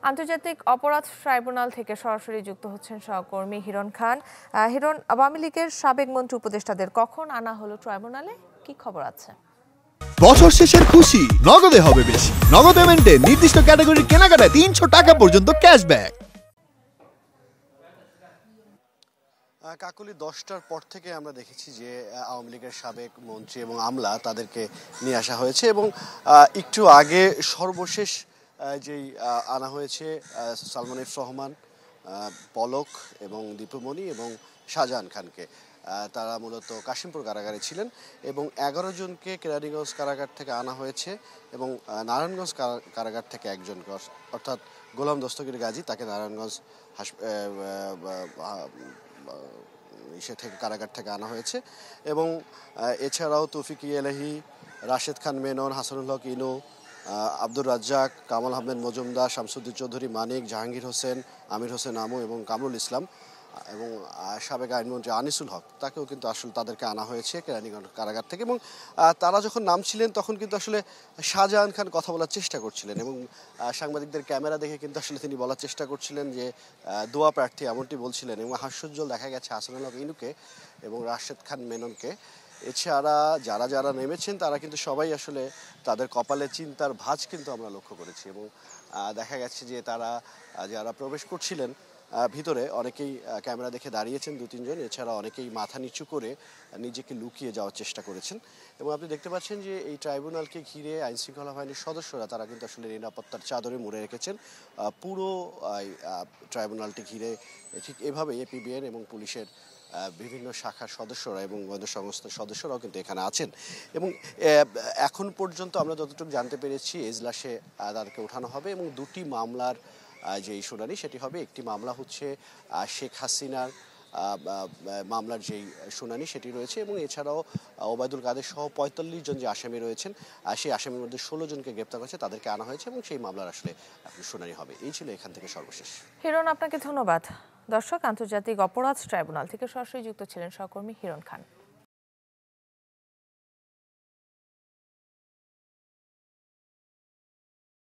আন্তর্জাতিক অপরাধ ট্রাইব্যুনাল থেকে সরাসরি যুক্ত হচ্ছেন সহকর্মী হিরণ খান। হিরণ, আওয়ামী লীগের সাবেক মন্ত্রী উপদেষ্টাদের কখন আনা হলো ট্রাইব্যুনালে, কি খবর আছে? বছর শেষের খুশি নগদে হবে বেশি। নগদ পেমেন্টে নির্দিষ্ট ক্যাটাগরির কেনাকাটায় ৩০০ টাকা পর্যন্ত ক্যাশব্যাক। কাকলি ১০টার পর থেকে আমরা দেখেছি যে আওয়ামী লীগের সাবেক মন্ত্রী এবং আমলা তাদেরকে নিয়ে আসা হয়েছে এবং একটু আগে সর্বশেষ যেই আনা হয়েছে সালমান এফ রহমান, পলক এবং দীপুমণি এবং শাহজাহান খানকে। তারা মূলত কাশিমপুর কারাগারে ছিলেন এবং ১১ জনকে কেরানীগঞ্জ কারাগার থেকে আনা হয়েছে এবং নারায়ণগঞ্জ কারাগার থেকে একজন, অর্থাৎ গোলাম দস্তগীর গাজী, তাকে নারায়ণগঞ্জ কারাগার থেকে আনা হয়েছে এবং এছাড়াও তৌফিক এলাহি, রাশেদ খান মেনন, হাসানুল হক ইনু, আব্দুর রাজ্জাক, কামাল আহমেদ মজুমদার, শামসুদ্দিন চৌধুরী মানিক, জাহাঙ্গীর হোসেন, আমির হোসেন আমু এবং কামরুল ইসলাম এবং সাবেক আইনমন্ত্রী আনিসুল হক, তাকেও কিন্তু আসলে তাদেরকে আনা হয়েছে কেরানীগঞ্জ কারাগার থেকে। এবং তারা যখন নামছিলেন তখন কিন্তু আসলে শাহজাহান খান কথা বলার চেষ্টা করছিলেন এবং সাংবাদিকদের ক্যামেরা দেখে কিন্তু আসলে তিনি বলার চেষ্টা করছিলেন যে দোয়া প্রার্থী, এমনটি বলছিলেন এবং হাস্যোজ্জ্বল দেখা গেছে হাসানুল হক ইনুকে এবং রাশেদ খান মেননকে। এছাড়া যারা যারা নেমেছেন তারা কিন্তু সবাই আসলে তাদের কপালে চিন্তার ভাঁজ কিন্তু আমরা লক্ষ্য করেছি এবং দেখা গেছে যে তারা যারা প্রবেশ করছিলেন ভিতরে অনেকেই ক্যামেরা দেখে দাঁড়িয়েছেন, ২-৩ জন। এছাড়া অনেকেই মাথা নিচু করে নিজেকে লুকিয়ে যাওয়ার চেষ্টা করেছেন এবং আপনি দেখতে পাচ্ছেন যে এই ট্রাইব্যুনালকে ঘিরে আইনশৃঙ্খলা বাহিনীর সদস্যরা তারা কিন্তু আসলে নিরাপত্তার চাদরে মুড়ে রেখেছেন পুরো ট্রাইব্যুনালটি ঘিরে। ঠিক এভাবে এপিবিএন এবং পুলিশের বিভিন্ন শাখার সদস্যরা এবং গোয়েন্দা সংস্থার সদস্যরাও কিন্তু এখানে আছেন এবং এখন পর্যন্ত আমরা যতটুকু জানতে পেরেছি এজলাসে তাদেরকে ওঠানো হবে এবং ২টি মামলার যেই শুনানি সেটি হবে। একটি মামলা হচ্ছে শেখ হাসিনার মামলার যেই শুনানি সেটি রয়েছে এবং এছাড়াও ওবায়দুল কাদের সহ ৪৫ জন যে আসামি রয়েছেন সেই আসামির মধ্যে ১৬ জনকে গ্রেপ্তার করেছে, তাদেরকে আনা হয়েছে এবং সেই মামলার আসলে এখন শুনানি হবে। এই ছিল এখান থেকে সর্বশেষ। হিরণ, আপনাকে ধন্যবাদ। দর্শক, আন্তর্জাতিক অপরাধ ট্রাইব্যুনাল থেকে সরাসরি যুক্ত ছিলেন সহকর্মী হিরণ খান।